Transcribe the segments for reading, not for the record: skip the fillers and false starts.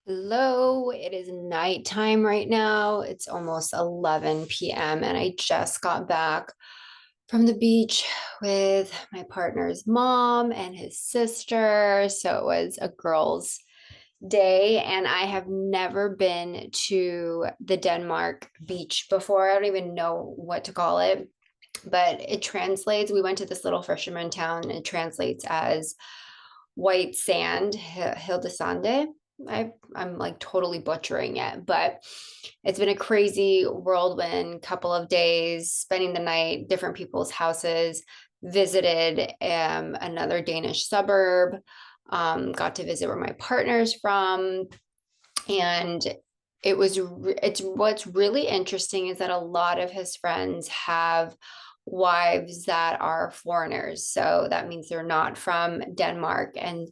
Hello, it is nighttime right now. It's almost 11 p.m. and I just got back from the beach with my partner's mom and his sister. So it was a girls' day, and I have never been to the Denmark beach before. I don't even know what to call it, but it translates. We went to this little fisherman town, and it translates as white sand, Hildesande. I'm like totally butchering it, but it's been a crazy whirlwind couple of days, spending the night, different people's houses, visited another Danish suburb, got to visit where my partner's from, and it's what's really interesting is that a lot of his friends have wives that are foreigners. So that means they're not from Denmark. And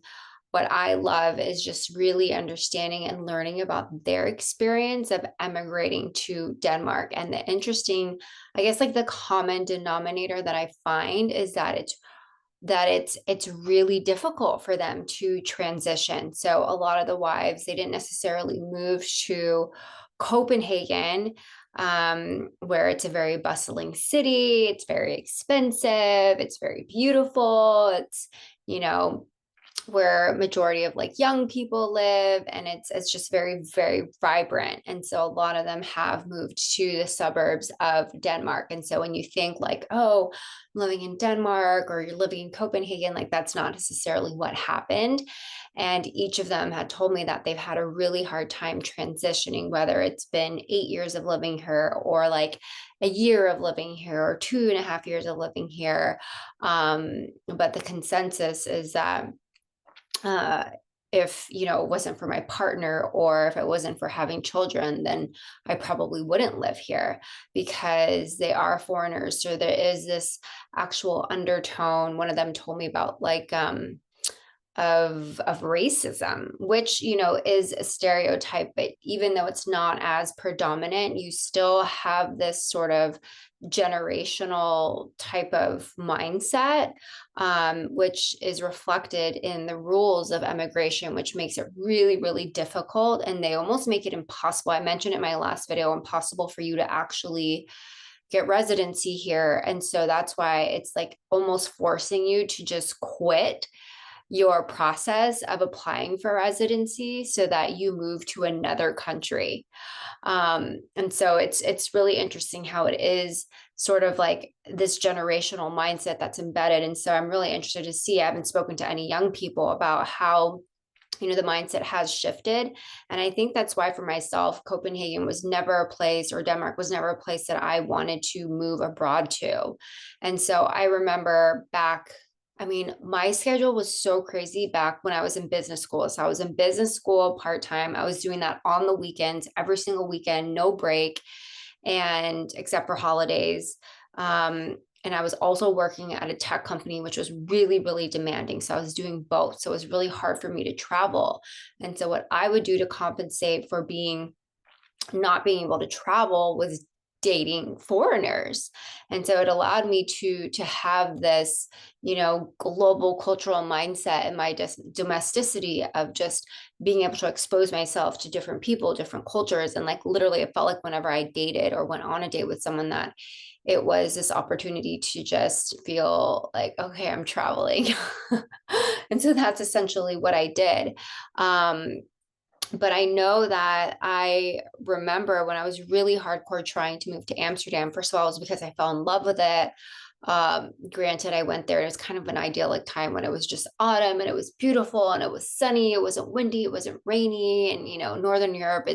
what I love is just really understanding and learning about their experience of emigrating to Denmark. And the interesting, I guess, like the common denominator that I find is that it's really difficult for them to transition. So a lot of the wives, they didn't necessarily move to Copenhagen, where it's a very bustling city. It's very expensive. It's very beautiful. It's, you know, where majority of like young people live, and it's just very vibrant. And so a lot of them have moved to the suburbs of Denmark. And so when you think like, oh, I'm living in Denmark or you're living in Copenhagen, like that's not necessarily what happened. And each of them had told me that they've had a really hard time transitioning, whether it's been 8 years of living here or like a year of living here or 2.5 years of living here. But the consensus is that uh, if it wasn't for my partner or if it wasn't for having children, then I probably wouldn't live here because they are foreigners. So there is this actual undertone. One of them told me about like of racism, which is a stereotype, but even though it's not as predominant, you still have this sort of generational type of mindset, which is reflected in the rules of immigration, which makes it really difficult, and they almost make it impossible. I mentioned in my last video, impossible for you to actually get residency here. And so that's why it's like almost forcing you to just quit your process of applying for residency so that you move to another country. And so it's really interesting how it is sort of like this generational mindset that's embedded. And so I'm really interested to see. I haven't spoken to any young people about how the mindset has shifted. And I think that's why for myself, Copenhagen was never a place, or Denmark was never a place that I wanted to move abroad to. And so I remember back, I mean, my schedule was so crazy back when I was in business school. So I was in business school part-time. I was doing that on the weekends, every single weekend, no break, and except for holidays. And I was also working at a tech company, which was really demanding. So I was doing both. So it was really hard for me to travel. And so what I would do to compensate for not being able to travel was dating foreigners. And so it allowed me to have this global cultural mindset and my domesticity of just being able to expose myself to different people, different cultures. And like literally it felt like whenever I dated or went on a date with someone, that it was this opportunity to just feel like, okay, I'm traveling. And so that's essentially what I did. But I know that I remember when I was really hardcore trying to move to Amsterdam. First of all, it was because I fell in love with it. Granted, I went there, it was kind of an idyllic time when it was just autumn and it was beautiful and it was sunny, it wasn't windy, it wasn't rainy. And Northern Europe,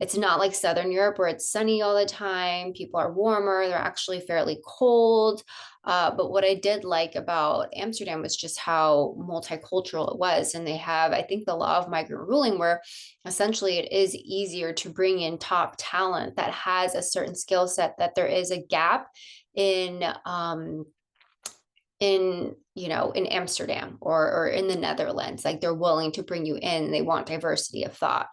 it's not like Southern Europe where it's sunny all the time. People are warmer, they're actually fairly cold. But what I did like about Amsterdam was just how multicultural it was. And they have, I think, the law of migrant ruling, where essentially it is easier to bring in top talent that has a certain skill set, that there is a gap in in Amsterdam or in the Netherlands. Like they're willing to bring you in, they want diversity of thought.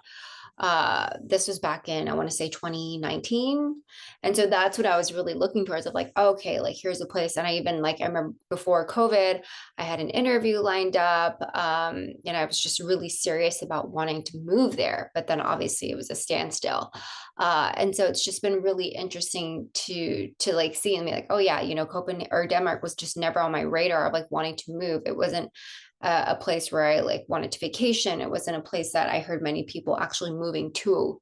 This was back in, I want to say 2019. And so that's what I was really looking towards of like, okay, like here's a place. And I even like, I remember before COVID, I had an interview lined up. And I was just really serious about wanting to move there. But then obviously it was a standstill. And so it's just been really interesting to like see and be like, oh yeah, you know, Copenhagen or Denmark was just never on my radar of like wanting to move. It wasn't a place where I like wanted to vacation. It wasn't a place that I heard many people actually moving to.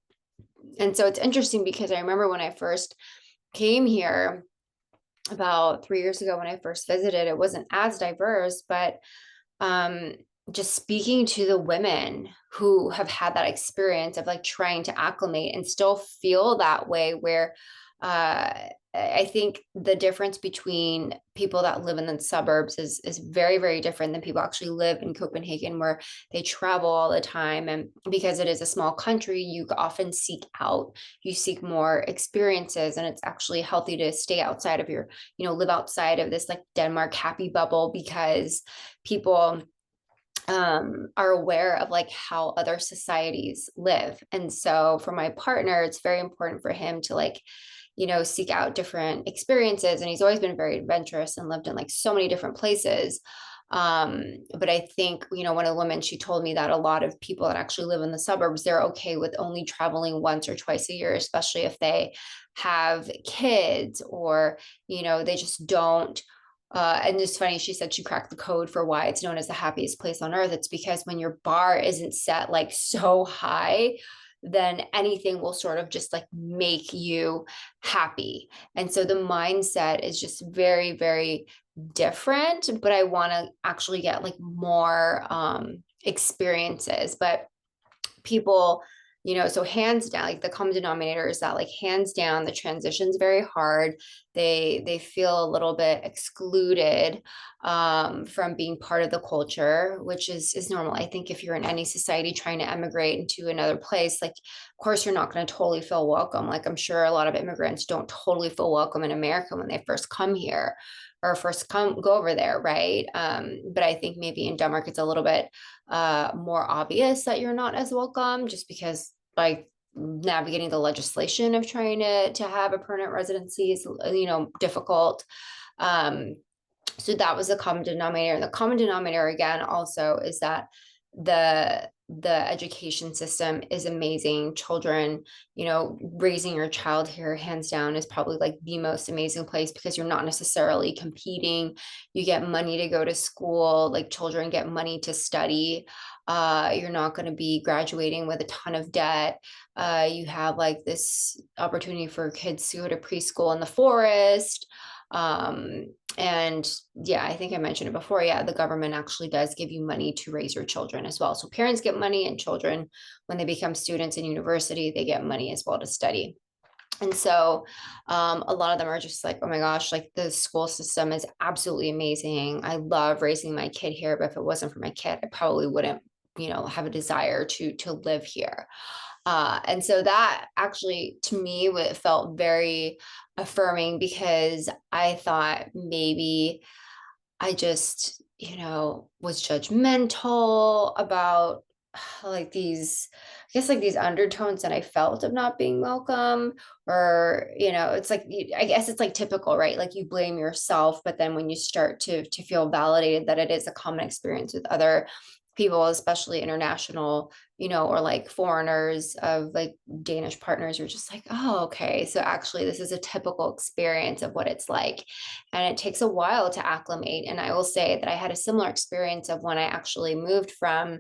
And so it's interesting because I remember when I first came here about 3 years ago when I first visited, it wasn't as diverse, but um, just speaking to the women who have had that experience of like trying to acclimate and still feel that way, where I think the difference between people that live in the suburbs is very, very different than people actually live in Copenhagen, where they travel all the time. And because it is a small country, you often seek out, you seek more experiences, and it's actually healthy to stay outside of your, you know, live outside of this like Denmark happy bubble, because people are aware of like how other societies live. And so for my partner, it's very important for him to like, you know, seek out different experiences. And he's always been very adventurous and lived in like so many different places. But I think, you know, one of the women, she told me that a lot of people that actually live in the suburbs, they're okay with only traveling once or twice a year, especially if they have kids, or, you know, they just don't. And it's funny, she said she cracked the code for why it's known as the happiest place on earth. It's because when your bar isn't set like so high, then anything will sort of just like make you happy. And so the mindset is just very, very different. But I want to actually get like more experiences. But people, you know, so hands down, like the common denominator is that like hands down the transition's very hard. They feel a little bit excluded from being part of the culture, which is normal. I think if you're in any society trying to emigrate into another place, like of course you're not going to totally feel welcome. Like I'm sure a lot of immigrants don't totally feel welcome in America when they first come here or first come go over there, right? But I think maybe in Denmark it's a little bit more obvious that you're not as welcome, just because like navigating the legislation of trying to have a permanent residency is, you know, difficult. um so that was the common denominator, and the common denominator again also is that the education system is amazing. Children, you know, raising your child here hands down is probably like the most amazing place, because you're not necessarily competing. You get money to go to school, like children get money to study. You're not going to be graduating with a ton of debt. You have like this opportunity for kids to go to preschool in the forest. And yeah, I think I mentioned it before. Yeah, the government actually does give you money to raise your children as well. So parents get money, and children, when they become students in university, they get money as well to study. And so a lot of them are just like, oh my gosh, like the school system is absolutely amazing. I love raising my kid here, but if it wasn't for my kid, I probably wouldn't, you know, have a desire to live here. And so that actually to me felt very affirming, because I thought maybe I just, you know, was judgmental about like these, I guess like these undertones that I felt of not being welcome. Or, you know, it's like, I guess it's like typical, right? Like you blame yourself, but then when you start to feel validated that it is a common experience with other people, especially international, you know, or like foreigners of like Danish partners, you're just like, oh, okay. So actually, this is a typical experience of what it's like. And it takes a while to acclimate. And I will say that I had a similar experience of when I actually moved from,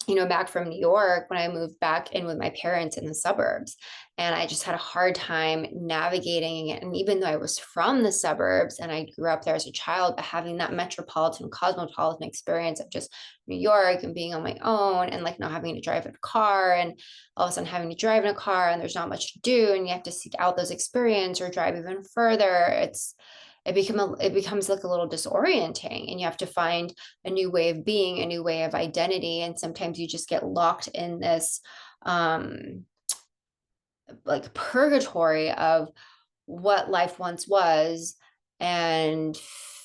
you know, back from New York, when I moved back in with my parents in the suburbs. And I just had a hard time navigating it. And even though I was from the suburbs and I grew up there as a child, but having that metropolitan, cosmopolitan experience of just New York and being on my own and like not having to drive in a car, and all of a sudden having to drive in a car and there's not much to do and you have to seek out those experiences or drive even further, it becomes like a little disorienting, and you have to find a new way of being, a new way of identity. And sometimes you just get locked in this like purgatory of what life once was, and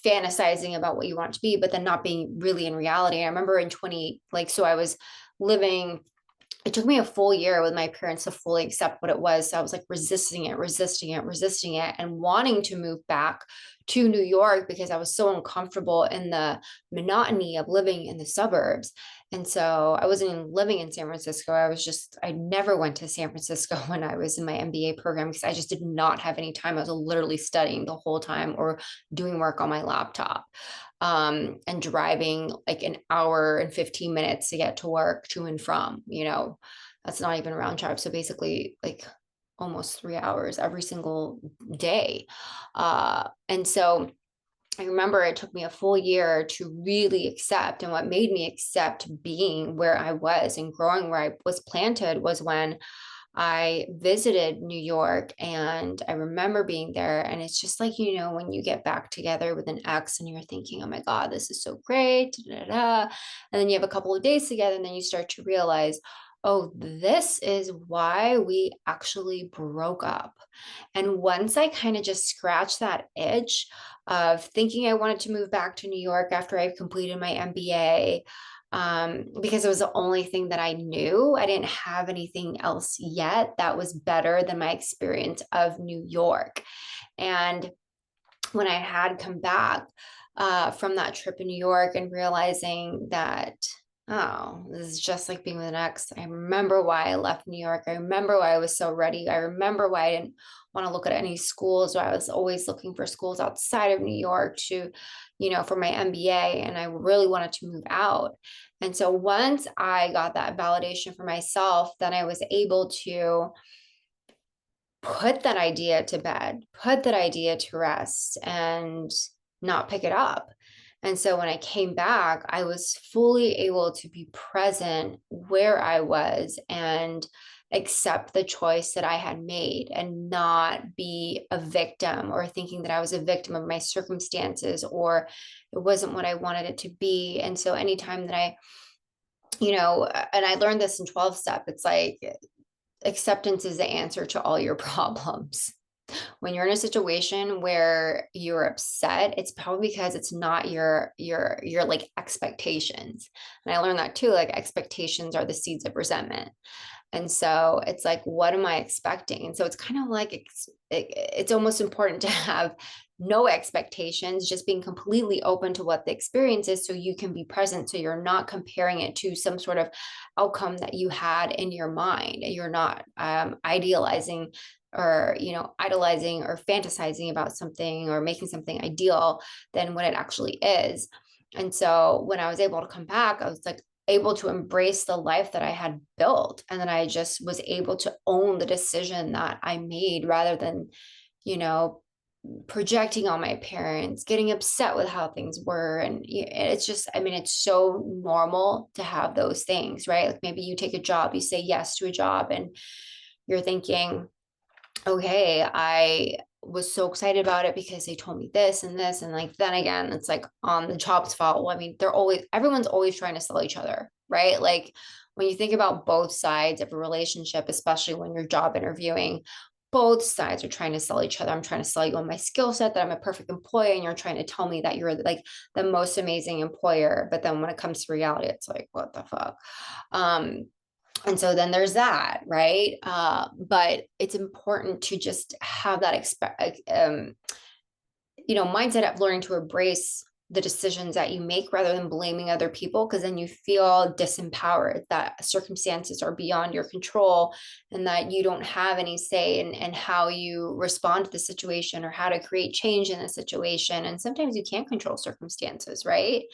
fantasizing about what you want to be, but then not being really in reality. I remember in 20, like, so I was living it took me a full year with my parents to fully accept what it was. So I was like resisting it, and wanting to move back to New York because I was so uncomfortable in the monotony of living in the suburbs. And so I wasn't even living in San Francisco. I never went to San Francisco when I was in my MBA program because I just did not have any time. I was literally studying the whole time or doing work on my laptop, and driving like an hour and 15 minutes to get to work to and from, that's not even a round trip. So basically, like almost 3 hours every single day. And so I remember it took me a full year to really accept. And what made me accept being where I was and growing where I was planted was when I visited New York, and I remember being there. And it's just like, when you get back together with an ex and you're thinking, oh my God, this is so great. Da, da, da. And then you have a couple of days together, and then you start to realize, oh, this is why we actually broke up. And once I kind of just scratched that itch of thinking I wanted to move back to New York after I completed my MBA, because it was the only thing that I knew. I didn't have anything else yet that was better than my experience of New York. And when I had come back from that trip in New York and realizing that, oh, this is just like being with an ex. I remember why I left New York. I remember why I was so ready. I remember why I didn't want to look at any schools. Why I was always looking for schools outside of New York to, for my MBA. And I really wanted to move out. And so once I got that validation for myself, then I was able to put that idea to bed, put that idea to rest, and not pick it up. And so when I came back, I was fully able to be present where I was and accept the choice that I had made and not be a victim or thinking that I was a victim of my circumstances or it wasn't what I wanted it to be. And so anytime that and I learned this in 12 step, it's like acceptance is the answer to all your problems. When you're in a situation where you're upset, it's probably because it's not your like expectations. And I learned that too, like expectations are the seeds of resentment. And so it's like, what am I expecting? And so it's kind of like it's almost important to have no expectations, just being completely open to what the experience is so you can be present. So you're not comparing it to some sort of outcome that you had in your mind. You're not idealizing or idolizing or fantasizing about something or making something ideal than what it actually is. And so when I was able to come back, I was like able to embrace the life that I had built, and then I just was able to own the decision that I made rather than you know projecting on my parents, getting upset with how things were. And it's just, I mean, it's so normal to have those things, right? Like maybe you take a job, you say yes to a job, and you're thinking, okay, I was so excited about it because they told me this and this. And like, then again, it's like on the job's fault. Well, I mean, everyone's always trying to sell each other, right? Like when you think about both sides of a relationship, especially when you're job interviewing, both sides are trying to sell each other. I'm trying to sell you on my skill set, that I'm a perfect employee, and you're trying to tell me that you're like the most amazing employer. But then when it comes to reality, it's like, what the fuck? And so then there's that, right? But it's important to just have that mindset of learning to embrace the decisions that you make rather than blaming other people, because then you feel disempowered, that circumstances are beyond your control and that you don't have any say in how you respond to the situation or how to create change in the situation. And sometimes you can't control circumstances, right?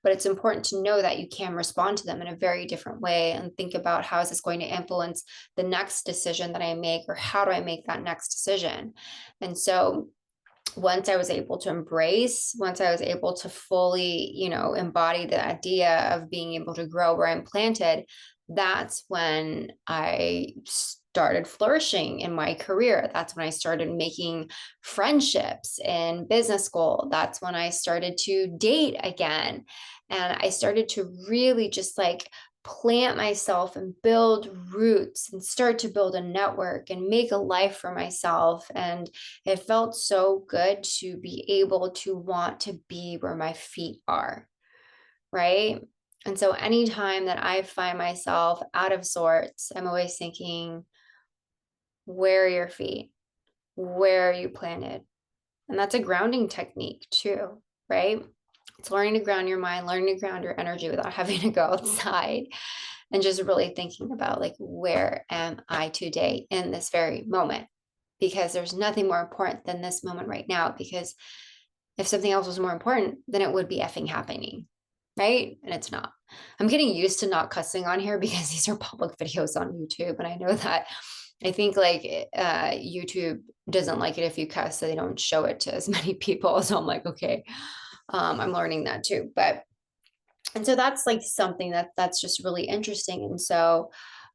But it's important to know that you can respond to them in a very different way and think about, how is this going to influence the next decision that I make, or how do I make that next decision? And so once I was able to fully, embody the idea of being able to grow where I'm planted, that's when I started flourishing in my career. That's when I started making friendships in business school. That's when I started to date again. And I started to really just like plant myself and build roots and start to build a network and make a life for myself. And it felt so good to be able to want to be where my feet are, right? And so anytime that I find myself out of sorts, I'm always thinking, where are your feet? Where are you planted? And that's a grounding technique too, right? It's learning to ground your mind, learning to ground your energy without having to go outside, and just really thinking about, like, where am I today in this very moment? Because there's nothing more important than this moment right now. Because if something else was more important, then it would be effing happening, right? And it's not. I'm getting used to not cussing on here because these are public videos on YouTube. And I know that, I think, like, YouTube doesn't like it if you cuss, so they don't show it to as many people. So I'm like, okay, I'm learning that too. But, and so that's like something that's just really interesting. And so,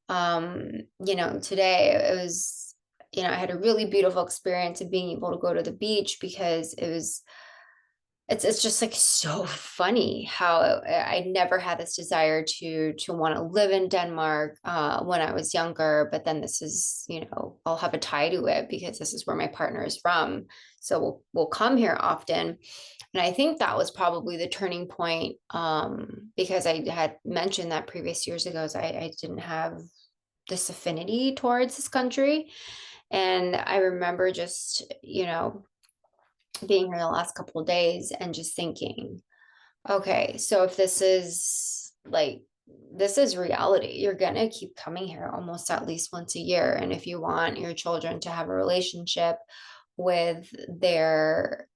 today it was, I had a really beautiful experience of being able to go to the beach, because it's just like so funny how I never had this desire to want to live in Denmark when I was younger, but then this is, I'll have a tie to it because this is where my partner is from. So we'll come here often. And I think that was probably the turning point, because I had mentioned that previous years ago, so I didn't have this affinity towards this country. And I remember just, being here the last couple of days and just thinking, okay, so if this is reality, you're gonna keep coming here almost at least once a year. And if you want your children to have a relationship with their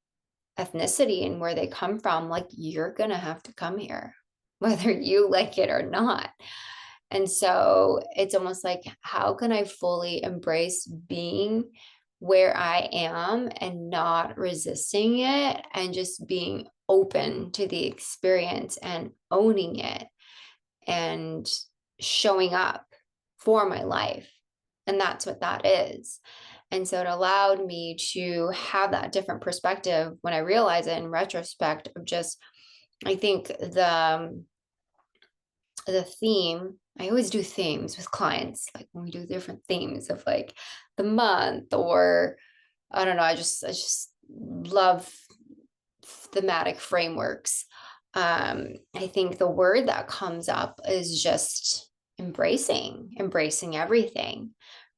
ethnicity and where they come from, like, you're gonna have to come here, whether you like it or not. And so it's almost like, how can I fully embrace being where I am and not resisting it, and just being open to the experience and owning it and showing up for my life? And that's what that is. And so it allowed me to have that different perspective when I realize it in retrospect, of just, I think the theme, I always do themes with clients, like when we do different themes of like the month, or I don't know, I just love thematic frameworks. I think the word that comes up is just embracing everything,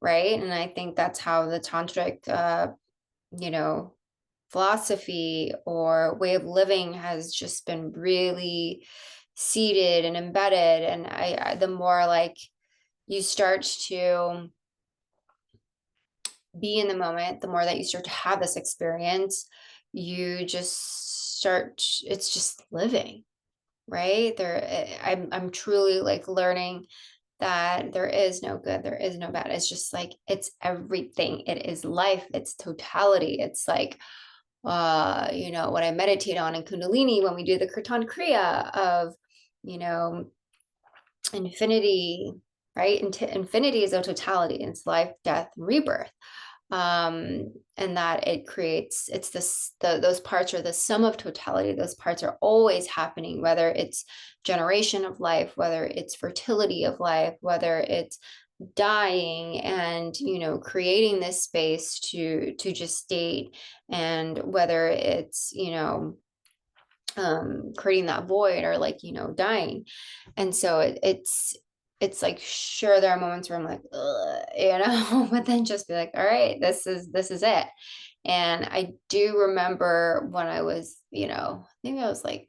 right? And I think that's how the tantric you know philosophy or way of living has just been really seated and embedded. And the more, like, you start to be in the moment, the more that you start to have this experience, you just start, it's just living, right there. I'm truly, like, learning that there is no good, there is no bad. It's just like, it's everything. It is life, it's totality. It's like, what I meditate on in Kundalini when we do the Kirtan Kriya of, you know, infinity, right? Infinity is a totality. It's life, death, and rebirth. And that it creates, it's those parts are the sum of totality. Those parts are always happening, whether it's generation of life, whether it's fertility of life, whether it's dying and, creating this space to just state, and whether it's, creating that void, or, like, dying. And so it's like, sure, there are moments where I'm like, ugh, but then just be like, all right, this is it. And I do remember when I was, maybe I was like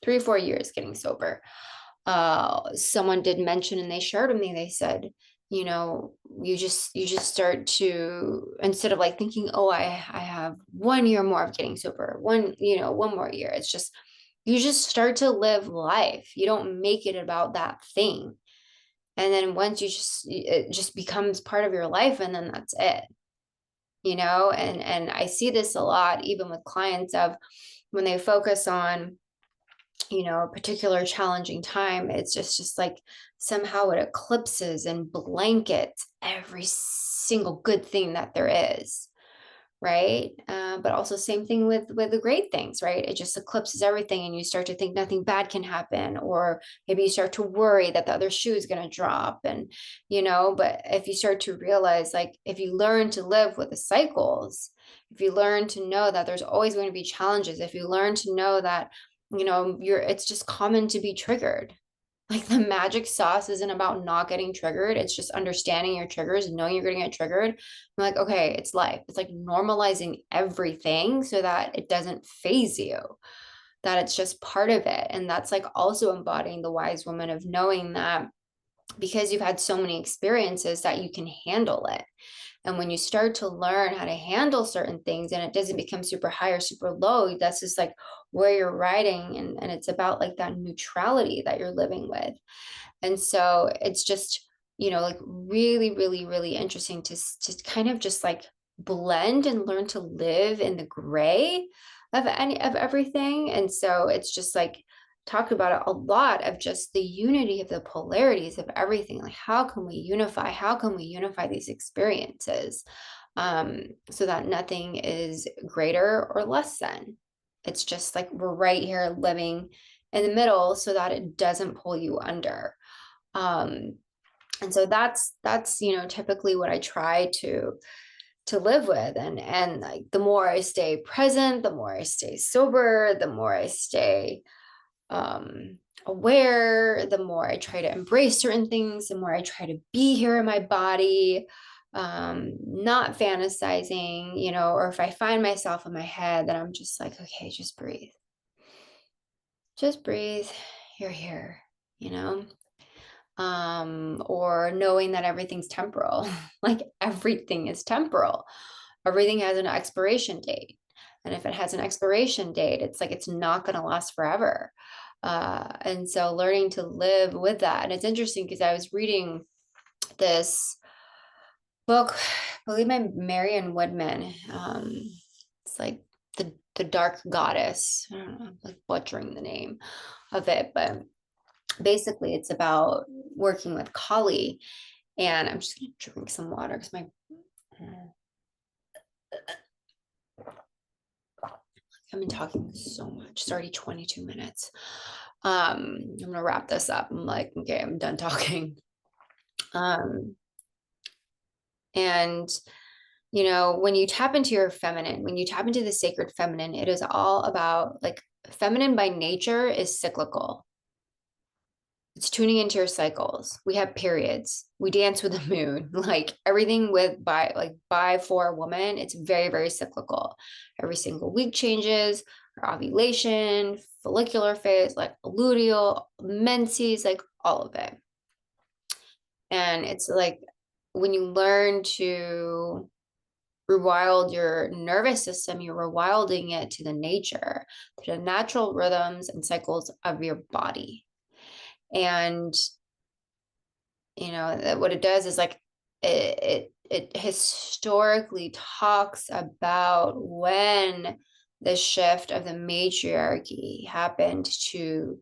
3 or 4 years getting sober. Someone did mention, and they shared with me, they said, you just start to, instead of like thinking, oh, I have 1 year more of getting sober, one more year, it's just, you just start to live life. You don't make it about that thing. And then once it just becomes part of your life, and then that's it. And I see this a lot even with clients, of when they focus on, a particular challenging time, it's just like somehow it eclipses and blankets every single good thing that there is, right? But also same thing with the great things, right? It just eclipses everything, and you start to think nothing bad can happen, or maybe you start to worry that the other shoe is going to drop. And but if you start to realize, like, if you learn to live with the cycles, if you learn to know that there's always going to be challenges, if you learn to know that, it's just common to be triggered, Like the magic sauce isn't about not getting triggered. It's just understanding your triggers, knowing you're going to get triggered. I'm like, okay, it's life. It's like normalizing everything so that it doesn't phase you, that it's just part of it. And that's like also embodying the wise woman of knowing that because you've had so many experiences that you can handle it. And when you start to learn how to handle certain things and it doesn't become super high or super low, that's just like where you're riding. And it's about like that neutrality that you're living with. And so it's just, like really, really, really interesting to kind of just like blend and learn to live in the gray of everything. And so it's just like talk about it a lot of just the unity of the polarities of everything. Like how can we unify? How can we unify these experiences so that nothing is greater or less than? It's just like we're right here living in the middle so that it doesn't pull you under. um and so that's typically what I try to live with. And like the more I stay present, the more I stay sober, the more I stay aware, the more I try to embrace certain things, the more I try to be here in my body, not fantasizing, or if I find myself in my head, then I'm just like, okay, just breathe, you're here, you know or knowing that everything's temporal. Like everything is temporal. Everything has an expiration date. And if it has an expiration date, it's like it's not going to last forever. And so learning to live with that. And it's interesting because I was reading this book, I believe by Marion Woodman. It's like the Dark Goddess. I don't know, I'm like butchering the name of it, but basically it's about working with Kali. And I'm just gonna drink some water because I've been talking so much. It's already 22 minutes. I'm gonna wrap this up. I'm like, okay, I'm done talking. Um, and when you tap into your feminine, when you tap into the sacred feminine, it is all about like feminine by nature is cyclical. It's tuning into your cycles. We have periods. We dance with the moon. Like everything by for a woman, it's very, very cyclical. Every single week changes, our ovulation, follicular phase, like luteal, menses, like all of it. And it's like when you learn to rewild your nervous system, you're rewilding it to the nature, to the natural rhythms and cycles of your body. And what it does is like it historically talks about when the shift of the matriarchy happened to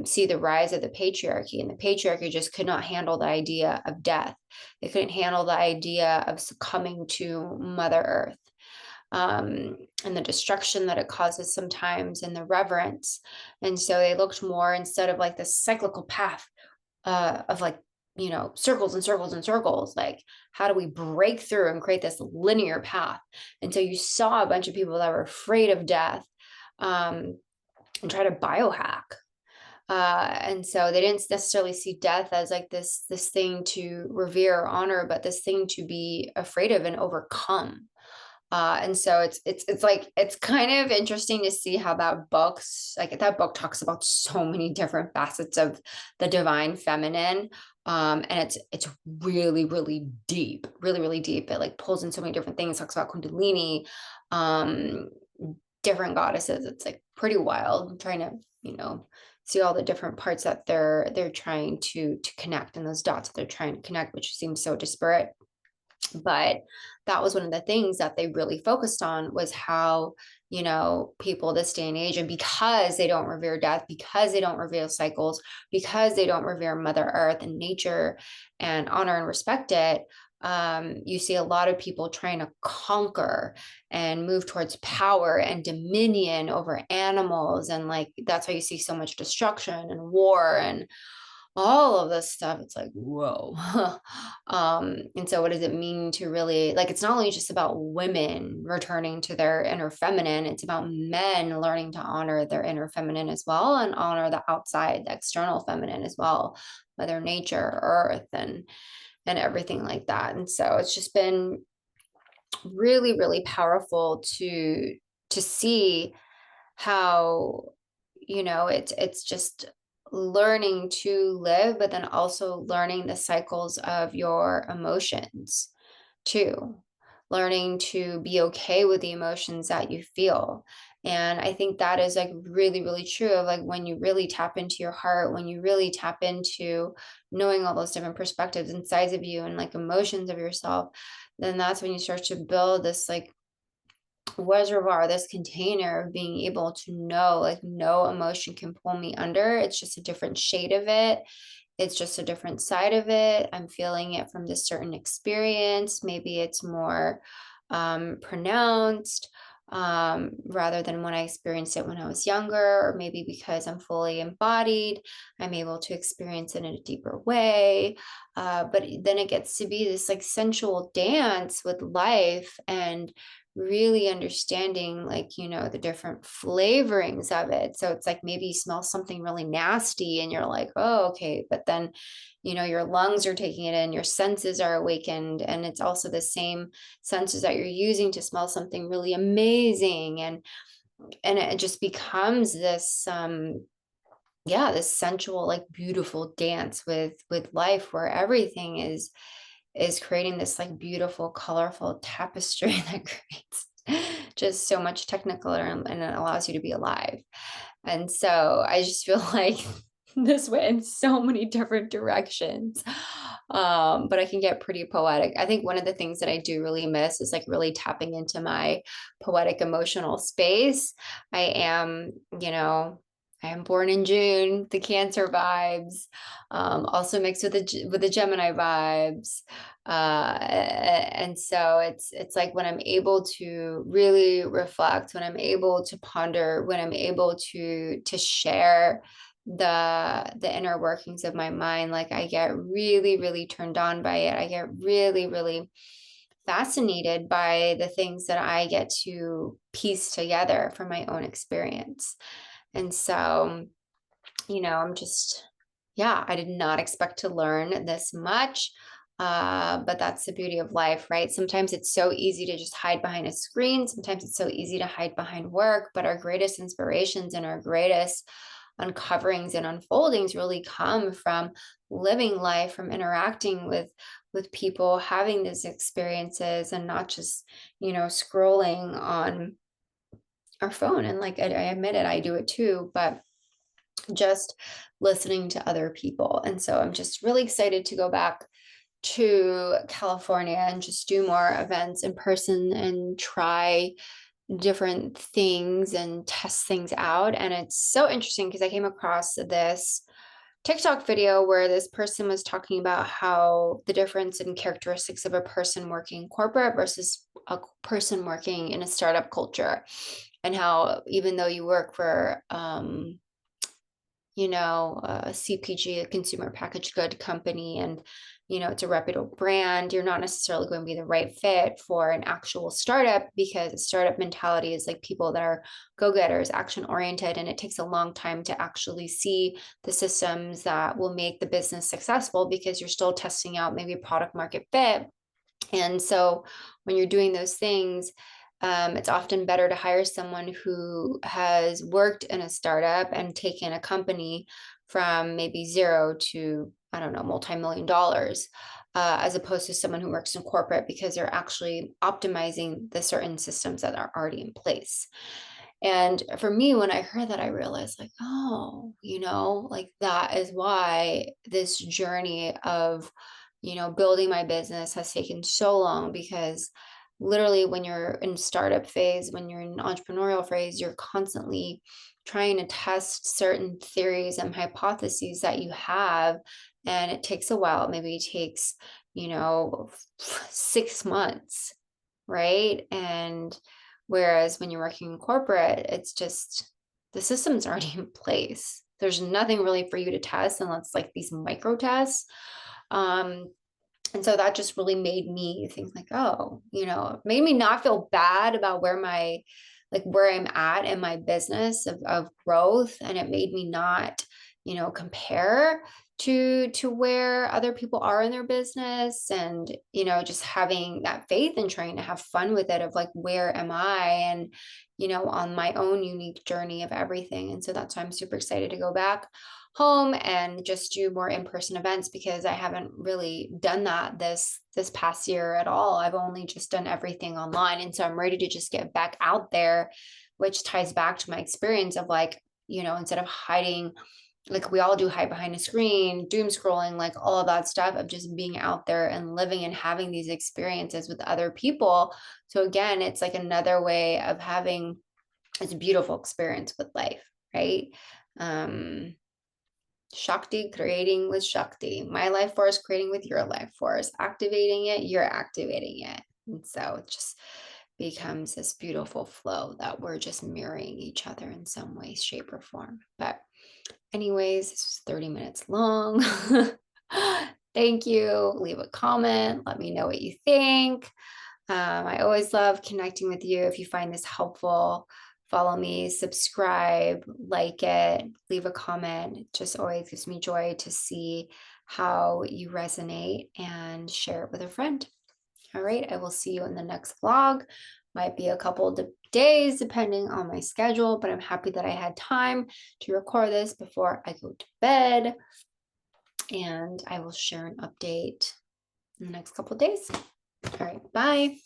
see the rise of the patriarchy, and the patriarchy just could not handle the idea of death. They couldn't handle the idea of succumbing to Mother Earth, and the destruction that it causes sometimes, and the reverence. And so they looked more, instead of like this cyclical path of like circles and circles and circles, like how do we break through and create this linear path? And so you saw a bunch of people that were afraid of death, and try to biohack, and so they didn't necessarily see death as like this thing to revere or honor, but this thing to be afraid of and overcome. And so it's like it's kind of interesting to see how that book talks about so many different facets of the divine feminine. And it's really, really deep, really, really deep. It like pulls in so many different things, talks about Kundalini, um, different goddesses. It's like pretty wild. I'm trying to, see all the different parts that they're trying to connect, and those dots that they're trying to connect, which seems so disparate. But that was one of the things that they really focused on, was how people this day and age, and because they don't revere death, because they don't revere cycles, because they don't revere Mother Earth and nature and honor and respect it, you see a lot of people trying to conquer and move towards power and dominion over animals, and like that's how you see so much destruction and war and all of this stuff. It's like, whoa. And so what does it mean to really, like, it's not only just about women returning to their inner feminine, it's about men learning to honor their inner feminine as well, and honor the outside, the external feminine as well, Mother Nature, Earth, and everything like that. And so it's just been really, really powerful to see how, it's just learning to live, but then also learning the cycles of your emotions too, learning to be okay with the emotions that you feel. And I think that is like really, really true of like when you really tap into your heart, when you really tap into knowing all those different perspectives and sides of you and like emotions of yourself, then that's when you start to build this like reservoir, this container of being able to know like no emotion can pull me under. It's just a different shade of it. It's just a different side of it. I'm feeling it from this certain experience. Maybe it's more pronounced, rather than when I experienced it when I was younger, or maybe because I'm fully embodied, I'm able to experience it in a deeper way. But then it gets to be this like sensual dance with life, and really understanding like the different flavorings of it. So it's like maybe you smell something really nasty and you're like, oh, okay, but then your lungs are taking it in, your senses are awakened, and it's also the same senses that you're using to smell something really amazing. And it just becomes this yeah, this sensual like beautiful dance with life, where everything is creating this like beautiful, colorful tapestry that creates just so much technicolor, and it allows you to be alive. And so I just feel like this went in so many different directions. But I can get pretty poetic. I think one of the things that I do really miss is like really tapping into my poetic emotional space. I am, I am born in June, the Cancer vibes, also mixed with the Gemini vibes. And so it's like when I'm able to really reflect, when I'm able to ponder, when I'm able to share the inner workings of my mind, like I get really, really turned on by it. I get really, really fascinated by the things that I get to piece together from my own experience. And so, I'm just, yeah, I did not expect to learn this much. But that's the beauty of life, right? Sometimes it's so easy to just hide behind a screen. Sometimes it's so easy to hide behind work, but our greatest inspirations and our greatest uncoverings and unfoldings really come from living life, from interacting with people, having these experiences, and not just, scrolling on our phone. And like I admit it, I do it too, but just listening to other people. And so I'm just really excited to go back to California and just do more events in person and try different things and test things out. And it's so interesting because I came across this TikTok video where this person was talking about how the difference in characteristics of a person working corporate versus a person working in a startup culture, and how even though you work for a CPG, a consumer packaged good company, and it's a reputable brand, you're not necessarily going to be the right fit for an actual startup, because a startup mentality is like people that are go-getters, action oriented, and it takes a long time to actually see the systems that will make the business successful, because you're still testing out maybe product market fit. And so when you're doing those things, it's often better to hire someone who has worked in a startup and taken a company from maybe zero to, I don't know, multi-million dollars, as opposed to someone who works in corporate, because they're actually optimizing the certain systems that are already in place. And for me, when I heard that, I realized like, oh, like that is why this journey of, building my business has taken so long, because literally when you're in startup phase, when you're in entrepreneurial phase, you're constantly trying to test certain theories and hypotheses that you have. And it takes a while. Maybe it takes, 6 months, right? And whereas when you're working in corporate, it's just the system's already in place. there's nothing really for you to test unless like these micro tests. And so that just really made me think like, oh, made me not feel bad about where I'm at in my business of growth. And it made me not, compare to where other people are in their business, and, just having that faith and trying to have fun with it of like, where am I? And, on my own unique journey of everything. And so that's why I'm super excited to go back home and just do more in-person events, because I haven't really done that this past year at all. I've only just done everything online. And so I'm ready to just get back out there, which ties back to my experience of like, instead of hiding, like we all do, hide behind a screen, doom scrolling, like all of that stuff, of just being out there and living and having these experiences with other people. So again, it's like another way of having this beautiful experience with life, right? Shakti, creating with Shakti, my life force creating with your life force, activating it, you're activating it. And so it just becomes this beautiful flow that we're just mirroring each other in some way, shape, or form. But anyways, this was 30 minutes long. Thank you. Leave a comment. Let me know what you think. I always love connecting with you. If you find this helpful, follow me, subscribe, like it, leave a comment. It just always gives me joy to see how you resonate, and share it with a friend. All right, I will see you in the next vlog. Might be a couple of days depending on my schedule, but I'm happy that I had time to record this before I go to bed. And I will share an update in the next couple of days. All right, bye.